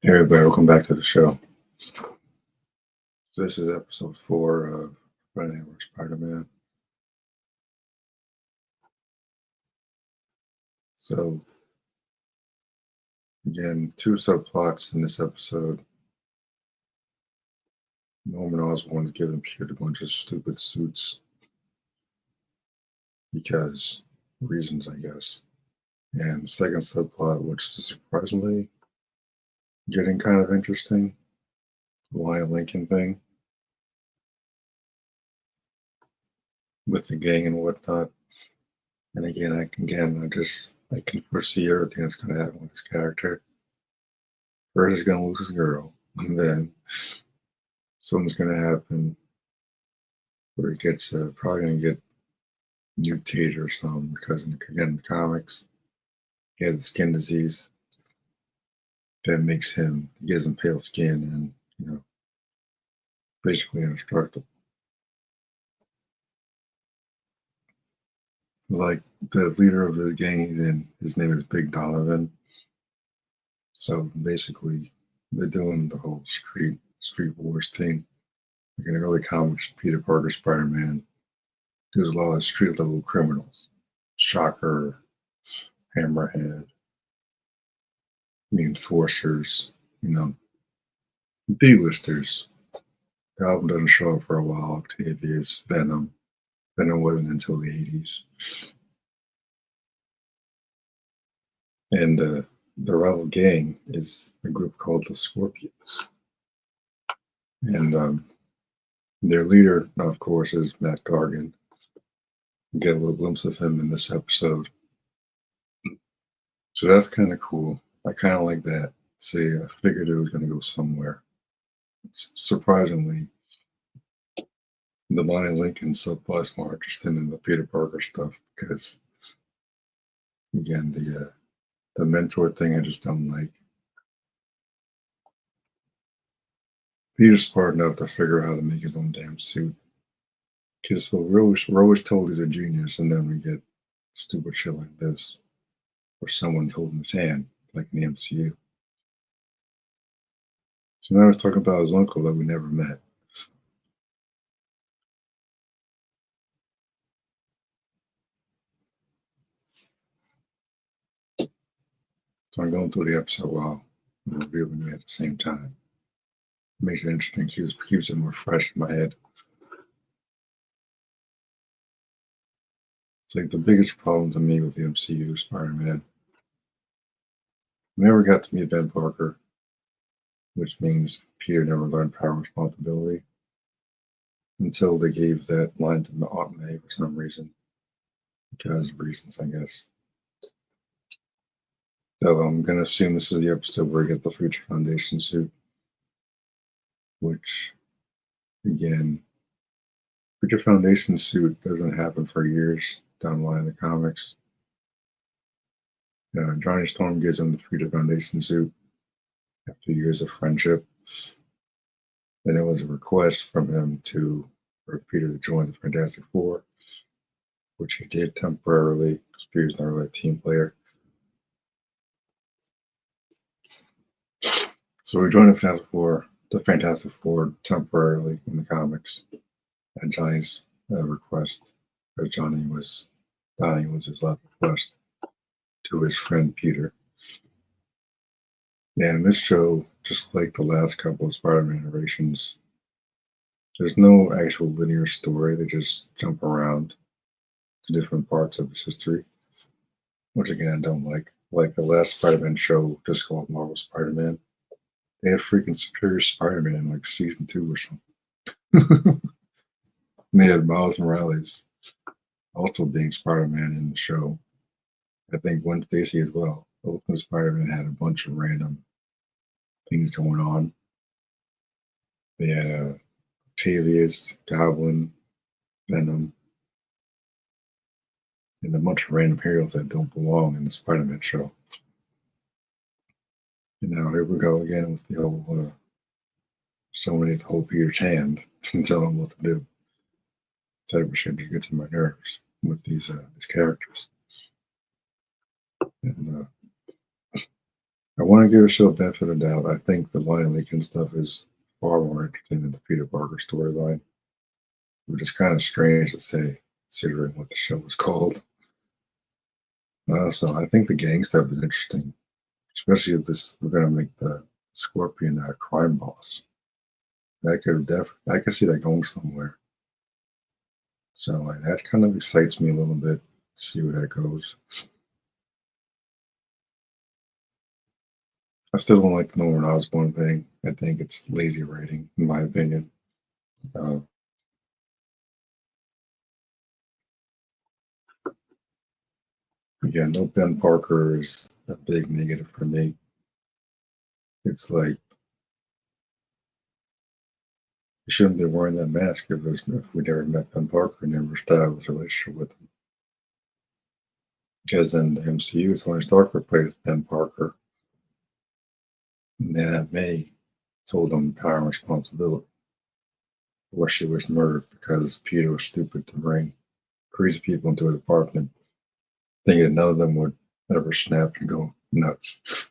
Hey everybody, welcome back to the show. So this is episode 4 of Running with Spider-Man. So again, two subplots in this episode. Norman Osborn is giving Peter a bunch of stupid suits because reasons, I guess. And the second subplot, which is surprisingly getting kind of interesting, the Lion Lincoln thing with the gang and whatnot. And again, I can foresee everything that's going to happen with this character. First, he's going to lose his girl, and then something's going to happen where he gets probably going to get mutated or something because, again, in the comics, he has a skin disease that gives him pale skin and, basically indestructible. Like the leader of the gang, his name is Big Donovan. So basically, they're doing the whole street wars thing. Like in the early comics, Peter Parker, Spider-Man, there's a lot of street level criminals. Shocker, Hammerhead, the Enforcers, D-listers. The album doesn't show up for a while. Octavius, Venom. Venom wasn't until the 80s. And the rival gang is a group called the Scorpions. And their leader, of course, is Matt Gargan. We get a little glimpse of him in this episode. So that's kind of cool. I kind of like that. See, I figured it was going to go somewhere. Surprisingly, the Lion Lincoln subplot's more interesting than the Peter Parker stuff because, again, the mentor thing I just don't like. Peter's smart enough to figure out how to make his own damn suit. Because we're always told he's a genius, and then we get stupid shit like this, where someone's holding his hand, like in the MCU. So now he's talking about his uncle that we never met. So I'm going through the episode while I'm reviewing it at the same time. It makes it interesting, keeps it more fresh in my head. It's like the biggest problem to me with the MCU Spider-Man. We never got to meet Ben Parker, which means Peter never learned power and responsibility until they gave that line to Aunt May for some reason. Because of reasons, I guess. So I'm going to assume this is the episode where he gets the Future Foundation suit, which, again, Future Foundation suit doesn't happen for years down the line in the comics. Johnny Storm gives him the Future Foundation suit after years of friendship. And it was a request from him for Peter to join the Fantastic Four, which he did temporarily because Peter's not really a team player. So we joined the Fantastic Four temporarily in the comics at Johnny's request, as Donnie was his last request to his friend Peter. And this show, just like the last couple of Spider-Man iterations, there's no actual linear story. They just jump around to different parts of his history, which again I don't like. Like the last Spider-Man show, just called Marvel Spider-Man, they had freaking Superior Spider-Man in like season 2 or something. And they had Miles Morales also being Spider-Man in the show. I think Gwen Stacy as well. Ultimate Spider-Man had a bunch of random things going on. They had Octavius, Goblin, Venom, and a bunch of random heroes that don't belong in the Spider-Man show. And now here we go again with the whole someone needs to hold Peter's hand and tell him what to do. Type of shit just gets to my nerves with these characters. And I want to give a show a benefit of the doubt. I think the Lion Lincoln stuff is far more interesting than the Peter Parker storyline, which is kind of strange to say, considering what the show was called. So I think the gang stuff is interesting, especially if this we're gonna make the Scorpion a crime boss. I could see that going somewhere. So like, that kind of excites me a little bit. See where that goes. I still don't like the Norman Osborn thing. I think it's lazy writing, in my opinion. Uh, Again, no Ben Parker is a big negative for me. It's like you shouldn't be wearing that mask if we never met Ben Parker and never established a relationship with him. Because in the MCU, Tony Stark replaced Ben Parker, and then Aunt May told him power and responsibility, where she was murdered because Peter was stupid to bring crazy people into a department, thinking none of them would ever snap and go nuts.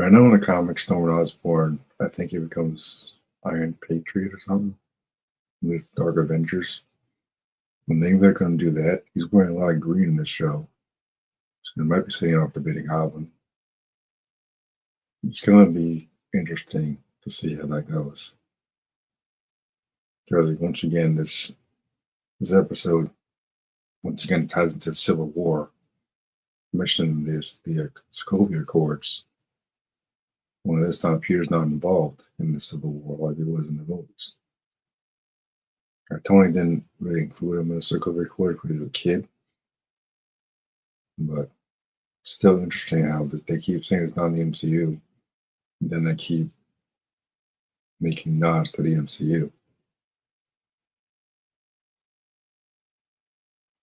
I know in the comics, Norman Osborn, I think he becomes Iron Patriot or something with Dark Avengers. When they're going to do that, he's wearing a lot of green in this show. So it might be setting off the Beta Goblin. It's going to be interesting to see how that goes. Because once again, this episode once again ties into the Civil War, mentioning the Sokovia Accords. Only this time, Peter's not involved in the Civil War like he was in the movies. Tony didn't really include him in the Sokovia Accords when he was a kid, but still interesting how they keep saying it's not in the MCU, and then they keep making nods to the MCU.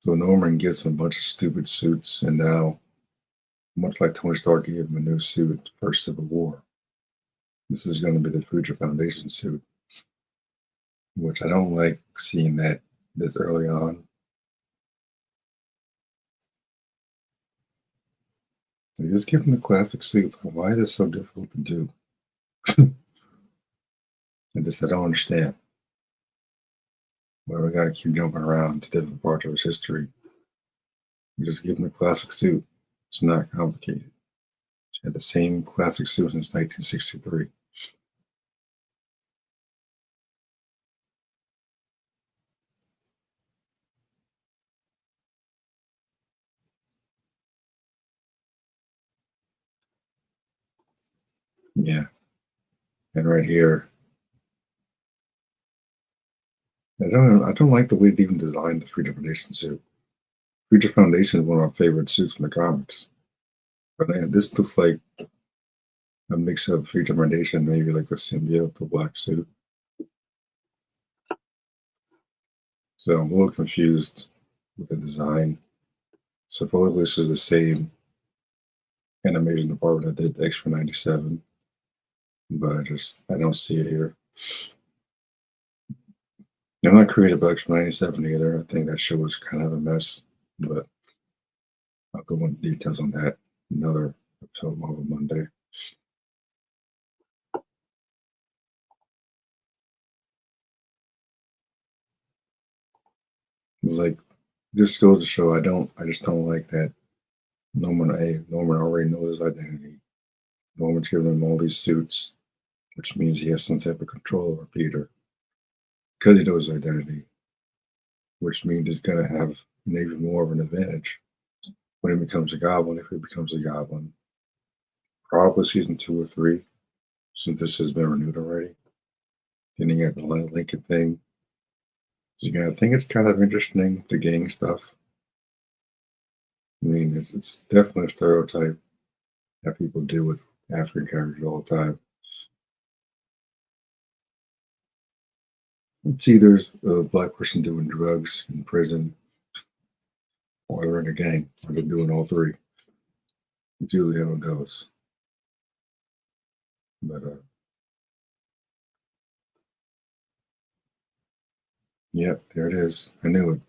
So Norman gives him a bunch of stupid suits, and now, much like Tony Stark gave him a new suit for Civil War, this is going to be the Future Foundation suit, which I don't like seeing that this early on. They just give him the classic suit. Why is it so difficult to do? I don't understand. Why we got to keep jumping around to different parts of his history. You just give him the classic suit. It's not complicated. He had the same classic suit since 1963. Yeah, and right here, I don't like the way they even designed the Future Foundation suit. Future Foundation is one of our favorite suits from the comics. But man, this looks like a mix of Future Foundation, maybe like the symbiote, the black suit. So I'm a little confused with the design. Supposedly this is the same animation department that did X-Men 97, but I don't see it here. I'm not creative about X-Men 97 either. I think that show was kind of a mess, but I'll go into details on that another episode on Monday. It's like this goes to show I just don't like that Norman already knows his identity. Norman's giving him all these suits, which means he has some type of control over Peter because he knows his identity, which means he's gonna have an even more of an advantage when he becomes a goblin, if he becomes a goblin. Probably season 2 or 3, since this has been renewed already. Getting at the Lincoln thing. So again, I think it's kind of interesting, the gang stuff. I mean, it's definitely a stereotype that people do with African characters all the time. It's either a black person doing drugs in prison or they're in a gang, or they're doing all three. It's usually how it goes. But yeah, there it is. I knew it.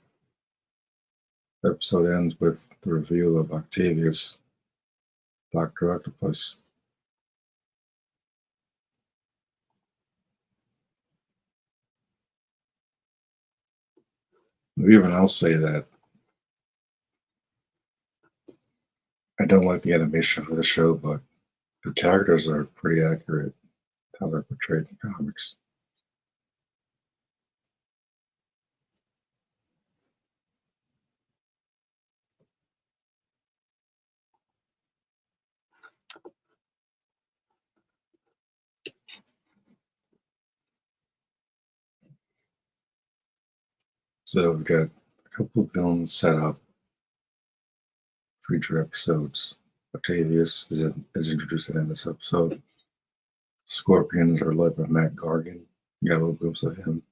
The episode ends with the reveal of Octavius, Dr. Octopus. Even I'll say that I don't like the animation for the show, but the characters are pretty accurate to how they're portrayed in comics. So we've got a couple of villains set up for future episodes. Octavius is introduced in this episode. Scorpions are led by Matt Gargan. You got a little glimpse of him.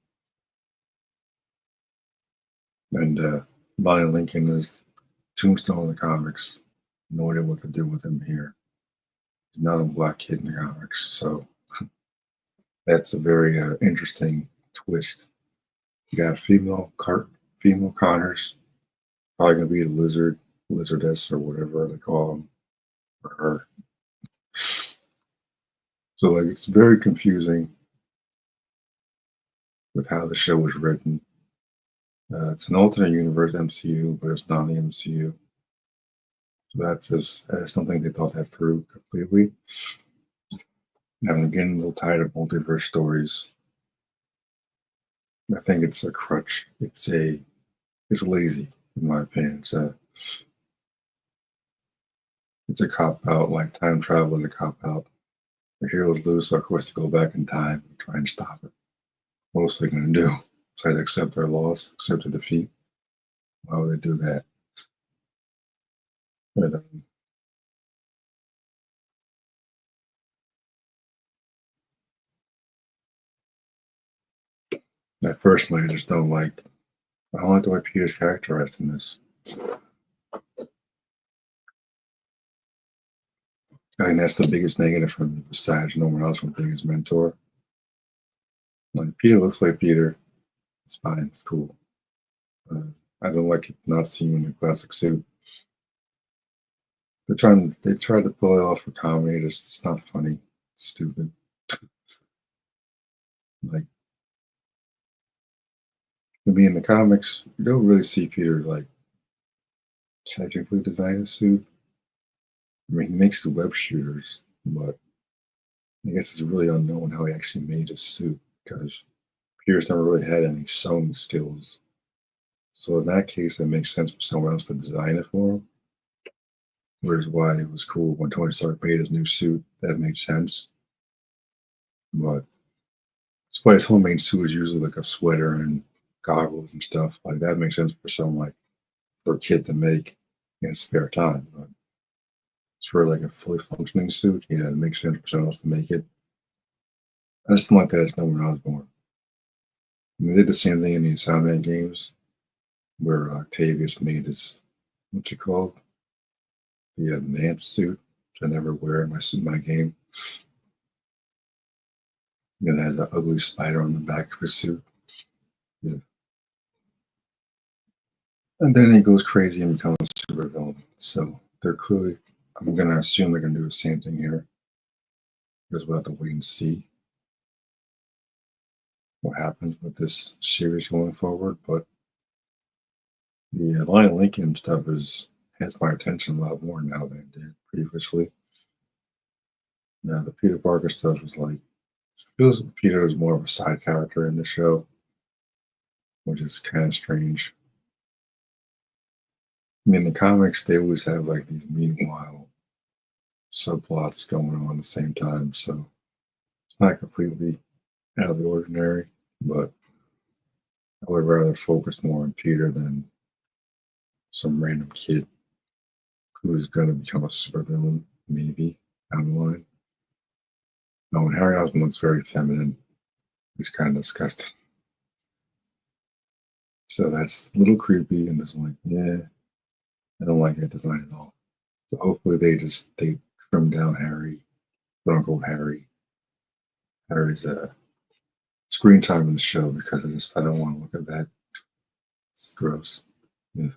And Bonnie Lincoln is Tombstone in the comics. No idea what to do with him here. He's not a black kid in the comics, so that's a very interesting twist. You got female Connors, probably gonna be a lizardess, or whatever they call them, or her. So like it's very confusing with how the show was written. It's an alternate universe MCU, but it's not the MCU. So that's something they thought that through completely. And again, they'll tie to multiverse stories. I think it's a crutch. It's lazy, in my opinion. It's a cop out. Like time travel is a cop out. The heroes lose, so of course they go back in time and try and stop it. What else are they going to do? Besides accept their loss, accept their defeat? Why would they do that? But, I personally just don't like. I don't like the way Peter's characterized in this. I think that's the biggest negative for me, besides Norman Osborn being his mentor. Like Peter looks like Peter. It's fine. It's cool. I don't like not seeing him in a classic suit. They tried to pull it off for comedy. It's not funny. It's stupid. Like, to me in the comics, you don't really see Peter like technically design a suit. I mean, he makes the web shooters, but I guess it's really unknown how he actually made his suit because Peter's never really had any sewing skills. So in that case, it makes sense for someone else to design it for him. Whereas why it was cool when Tony Stark made his new suit, that made sense. But that's why his homemade suit is usually like a sweater and goggles and stuff. Like that makes sense for someone like for a kid to make in his spare time. But it's for like a fully functioning suit. Yeah, it makes sense for someone else to make it. I just don't like that as Norman Osborn. I mean, they did the same thing in the Soundman games where Octavius made his what's it called? The Nance suit, which I never wear in my game. It has an ugly spider on the back of his suit. Yeah. And then he goes crazy and becomes a supervillain. So they're clearly, I'm going to assume they're going to do the same thing here. Because we'll have to wait and see what happens with this series going forward. But the Lion Lincoln stuff has my attention a lot more now than it did previously. Now the Peter Parker stuff is like, it feels like Peter is more of a side character in the show, which is kind of strange. I mean, in the comics, they always have like these meanwhile subplots going on at the same time, so it's not completely out of the ordinary. But I would rather focus more on Peter than some random kid who's going to become a supervillain, maybe down the line. No, when Harry Osborn looks very feminine, he's kind of disgusting. So that's a little creepy and just like, yeah, I don't like that design at all. So hopefully they trim down Harry, quote unquote Harry's screen time in the show because I don't want to look at that. It's gross. Yeah.